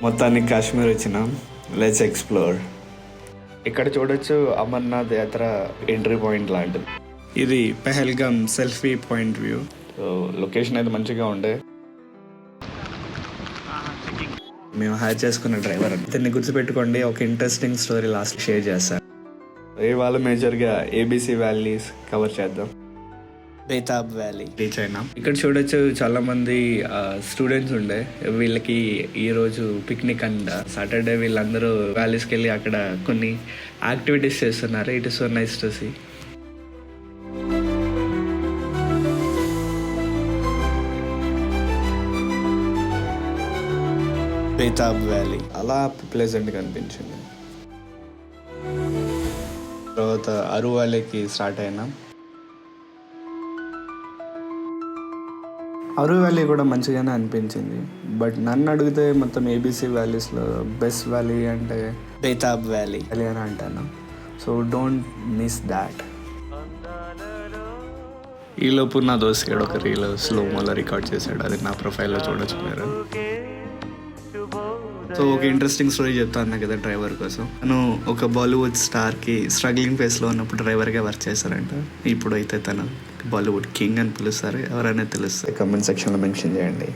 మొత్తానికి కాశ్మీర్ వచ్చినాం. Let's explore. ఇక్కడ చూడొచ్చు అమర్నాథ్ యాత్ర ఎంట్రీ పాయింట్ లాంటిది. ఇది Pahalgam selfie point view. So location అయితే మంచిగా ఉండే. మేము హైర్ చేసుకున్న డ్రైవర్ ఇతన్ని గుర్తుపెట్టుకోండి. ఒక ఇంట్రెస్టింగ్ స్టోరీ లాస్ట్ షేర్ చేస్తాను. ఇవాళ మేజర్గా ఏబీసీ వ్యాలీస్ కవర్ చేద్దాం. బేతాబ్ వ్యాలీ రీచ్ అయినాం. ఇక్కడ చూడొచ్చు చాలా మంది స్టూడెంట్స్ ఉండే. వీళ్ళకి ఈరోజు పిక్నిక్ అండ్ సాటర్డే వీళ్ళందరూ వ్యాలీస్కి వెళ్ళి అక్కడ కొన్ని యాక్టివిటీస్ చేస్తున్నారు. It is so nice to see. Betaab valley అలా ప్లెజెంట్గా అనిపించింది. తర్వాత అరు వ్యాలీకి స్టార్ట్ అయినాం. అరు వ్యాలీ కూడా మంచిగానే అనిపించింది. బట్ నన్ను అడిగితే మొత్తం ఏబీసీ వ్యాలీస్లో బెస్ట్ వ్యాలీ అంటే బేతాబ్ వ్యాలీ అని అంటాను. So don't miss that. ఈలోపు నా దోస్తుగాడు ఒక రీల్ స్లోమోలో రికార్డ్ చేశాడు. అది నా ప్రొఫైల్లో చూడొచ్చు మీరు. సో ఒక ఇంట్రెస్టింగ్ స్టోరీ చెప్తాను కదా డ్రైవర్ కోసం. తను ఒక బాలీవుడ్ స్టార్కి స్ట్రగ్లింగ్ ఫేస్లో ఉన్నప్పుడు డ్రైవర్గా వర్క్ చేశారంట. ఇప్పుడు అయితే తను బాలీవుడ్ కింగ్ అని పిలుస్తారు. ఎవరైనా తెలుస్తే కామెంట్ సెక్షన్లో మెన్షన్ చేయండి.